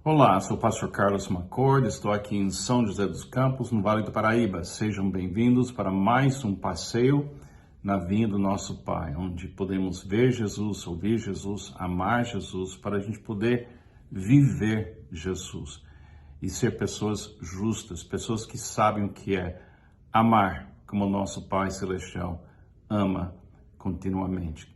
Olá, sou o pastor Carlos Macord, estou aqui em São José dos Campos, no Vale do Paraíba. Sejam bem-vindos para mais um passeio na vinha do nosso Pai, onde podemos ver Jesus, ouvir Jesus, amar Jesus, para a gente poder viver Jesus e ser pessoas justas, pessoas que sabem o que é amar, como o nosso Pai Celestial ama continuamente.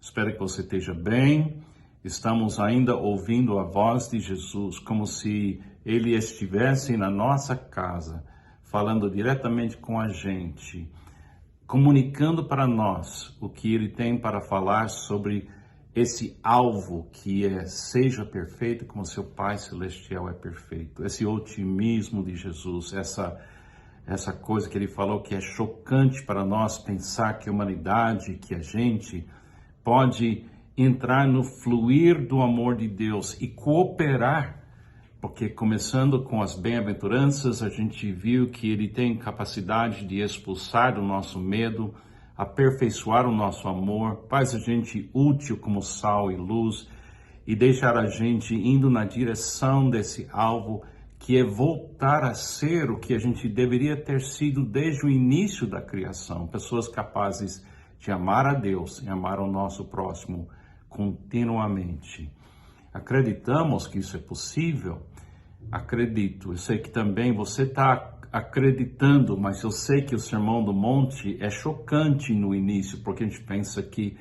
Espero que você esteja bem. Estamos ainda ouvindo a voz de Jesus, como se Ele estivesse na nossa casa, falando diretamente com a gente, comunicando para nós o que Ele tem para falar sobre esse alvo que é: seja perfeito como seu Pai Celestial é perfeito. Esse otimismo de Jesus, essa coisa que Ele falou que é chocante para nós pensar que a humanidade, que a gente pode entrar no fluir do amor de Deus e cooperar, porque começando com as bem-aventuranças, a gente viu que Ele tem capacidade de expulsar o nosso medo, aperfeiçoar o nosso amor, faz a gente útil como sal e luz e deixar a gente indo na direção desse alvo, que é voltar a ser o que a gente deveria ter sido desde o início da criação, pessoas capazes de amar a Deus e amar o nosso próximo continuamente. Acreditamos que isso é possível? Acredito. Eu sei que também você está acreditando, mas eu sei que o Sermão do Monte é chocante no início, porque a gente pensa que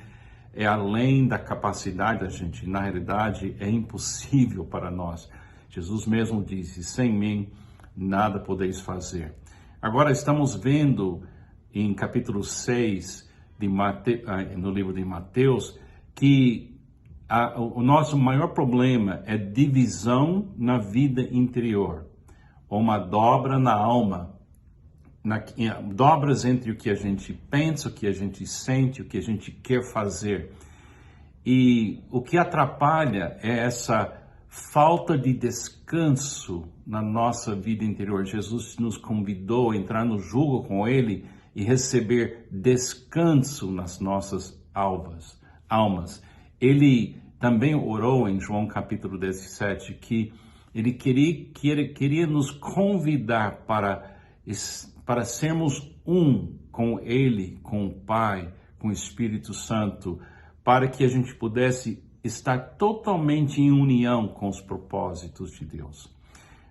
é além da capacidade da gente. Na realidade, é impossível para nós. Jesus mesmo disse: sem mim, nada podeis fazer. Agora estamos vendo em capítulo 6, no livro de Mateus, que o nosso maior problema é divisão na vida interior, uma dobra na alma, dobras entre o que a gente pensa, o que a gente sente, o que a gente quer fazer. E o que atrapalha é essa falta de descanso na nossa vida interior. Jesus nos convidou a entrar no jugo com Ele e receber descanso nas nossas almas. Ele também orou em João capítulo 17 que ele queria nos convidar para sermos um com Ele, com o Pai, com o Espírito Santo, para que a gente pudesse estar totalmente em união com os propósitos de Deus.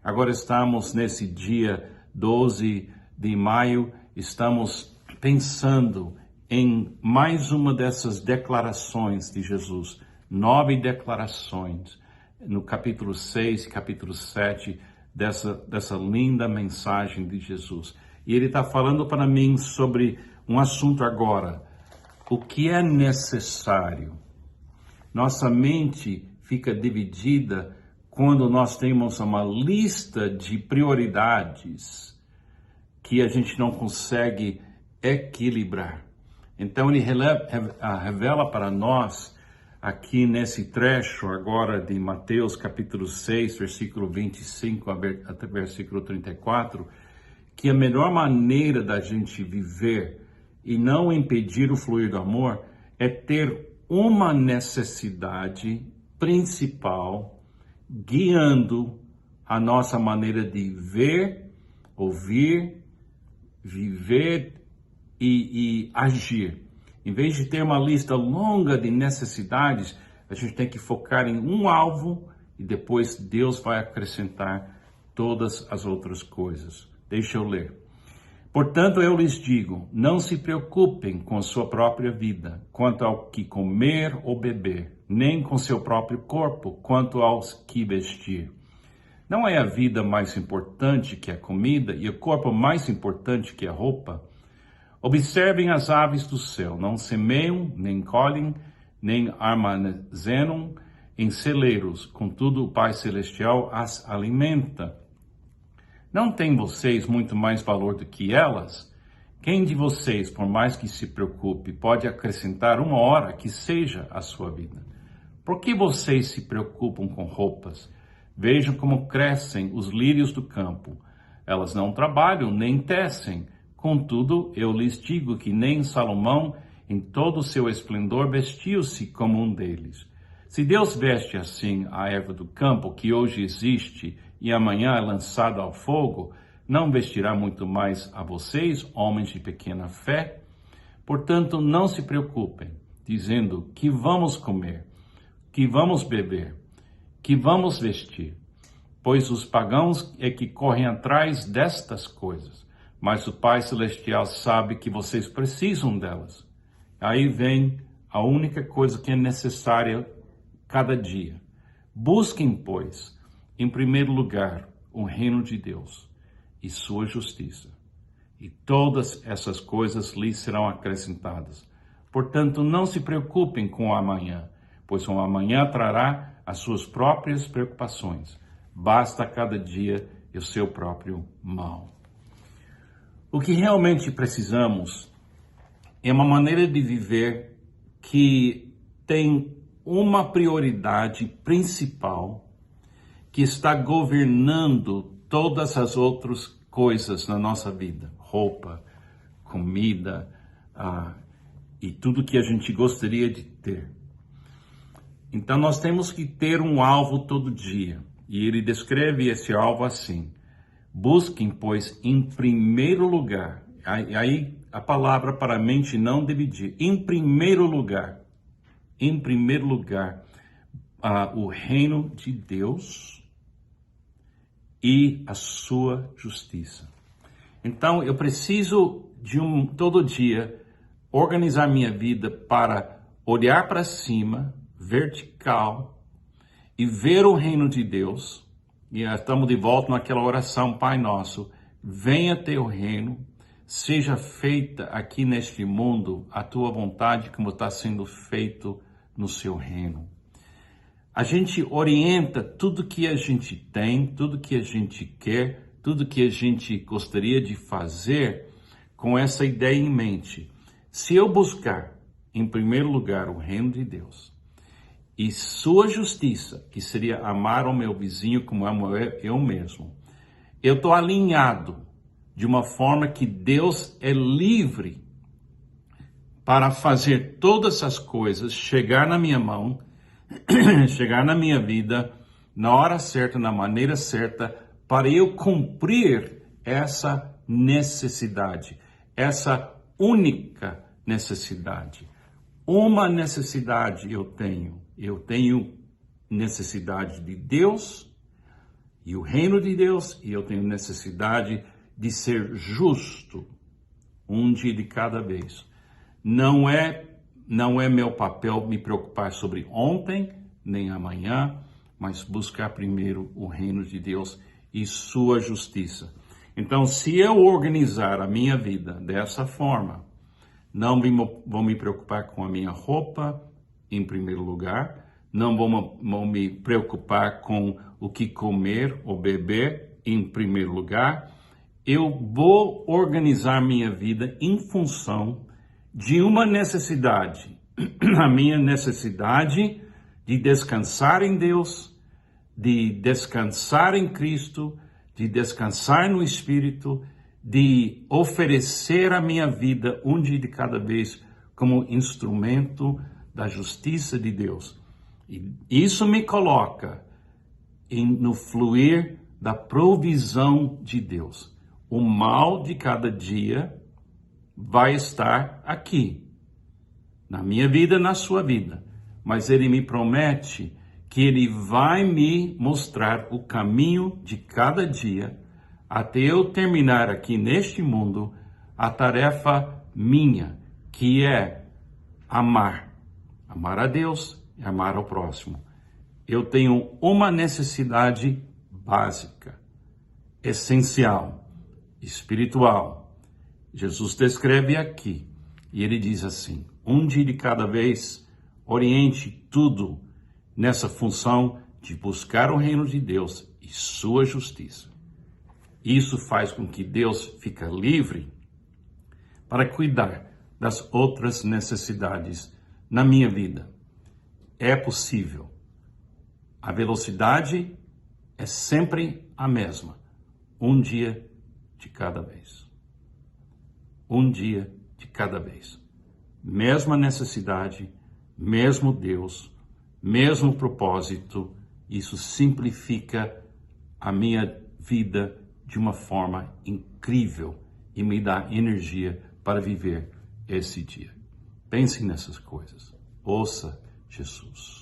Agora estamos nesse dia 12 de maio, estamos pensando em mais uma dessas declarações de Jesus, 9 declarações, no capítulo 6 e capítulo 7 dessa linda mensagem de Jesus. E ele está falando para mim sobre um assunto agora: o que é necessário. Nossa mente fica dividida quando nós temos uma lista de prioridades que a gente não consegue equilibrar. Então ele revela para nós, aqui nesse trecho agora de Mateus capítulo 6, versículo 25 até versículo 34, que a melhor maneira da gente viver e não impedir o fluir do amor é ter uma necessidade principal guiando a nossa maneira de ver, ouvir, viver e agir. Em vez de ter uma lista longa de necessidades, a gente tem que focar em um alvo e depois Deus vai acrescentar todas as outras coisas. Deixa eu ler. Portanto, eu lhes digo, não se preocupem com sua própria vida, quanto ao que comer ou beber, nem com seu próprio corpo, quanto aos que vestir. Não é a vida mais importante que a comida e o corpo mais importante que a roupa? Observem as aves do céu, não semeiam, nem colhem, nem armazenam em celeiros, contudo o Pai Celestial as alimenta. Não têm vocês muito mais valor do que elas? Quem de vocês, por mais que se preocupe, pode acrescentar uma hora que seja a sua vida? Por que vocês se preocupam com roupas? Vejam como crescem os lírios do campo. Elas não trabalham nem tecem. Contudo, eu lhes digo que nem Salomão, em todo o seu esplendor, vestiu-se como um deles. Se Deus veste assim a erva do campo, que hoje existe e amanhã é lançada ao fogo, não vestirá muito mais a vocês, homens de pequena fé? Portanto, não se preocupem, dizendo que vamos comer, que vamos beber, que vamos vestir, pois os pagãos é que correm atrás destas coisas, mas o Pai Celestial sabe que vocês precisam delas. Aí vem a única coisa que é necessária cada dia. Busquem, pois, em primeiro lugar, o reino de Deus e sua justiça, e todas essas coisas lhes serão acrescentadas. Portanto, não se preocupem com o amanhã, pois o amanhã trará as suas próprias preocupações. Basta cada dia o seu próprio mal. O que realmente precisamos é uma maneira de viver que tem uma prioridade principal que está governando todas as outras coisas na nossa vida. Roupa, comida, e tudo que a gente gostaria de ter. Então nós temos que ter um alvo todo dia. E ele descreve esse alvo assim: busquem, pois, em primeiro lugar, aí a palavra para a mente não dividir, em primeiro lugar, o reino de Deus e a sua justiça. Então eu preciso todo dia organizar minha vida para olhar para cima, vertical, e ver o reino de Deus. E estamos de volta naquela oração, Pai Nosso, venha teu reino, seja feita aqui neste mundo a tua vontade como está sendo feito no seu reino. A gente orienta tudo que a gente tem, tudo que a gente quer, tudo que a gente gostaria de fazer com essa ideia em mente. Se eu buscar, em primeiro lugar, o reino de Deus e sua justiça, que seria amar o meu vizinho como amo eu mesmo, eu estou alinhado de uma forma que Deus é livre para fazer todas as coisas chegar na minha mão, chegar na minha vida, na hora certa, na maneira certa, para eu cumprir essa necessidade, essa única necessidade. Uma necessidade eu tenho necessidade de Deus e o reino de Deus, e eu tenho necessidade de ser justo, um dia de cada vez. Não é meu papel me preocupar sobre ontem, nem amanhã, mas buscar primeiro o reino de Deus e sua justiça. Então, se eu organizar a minha vida dessa forma, não vou me preocupar com a minha roupa, em primeiro lugar, não vou me preocupar com o que comer ou beber, em primeiro lugar. Eu vou organizar minha vida em função de uma necessidade, a minha necessidade de descansar em Deus, de descansar em Cristo, de descansar no Espírito, de oferecer a minha vida um dia de cada vez como instrumento da justiça de Deus. E isso me coloca no fluir da provisão de Deus. O mal de cada dia vai estar aqui, na minha vida, na sua vida. Mas ele me promete que ele vai me mostrar o caminho de cada dia até eu terminar aqui neste mundo a tarefa minha, que é amar a Deus e amar ao próximo. Eu tenho uma necessidade básica, essencial, espiritual. Jesus descreve aqui, e ele diz assim: um dia de cada vez, oriente tudo nessa função de buscar o reino de Deus e sua justiça. Isso faz com que Deus fique livre para cuidar das outras necessidades na minha vida. É possível. A velocidade é sempre a mesma. Um dia de cada vez. Um dia de cada vez. Mesma necessidade, mesmo Deus, mesmo propósito, isso simplifica a minha vida de uma forma incrível e me dá energia para viver esse dia. Pense nessas coisas. Ouça Jesus.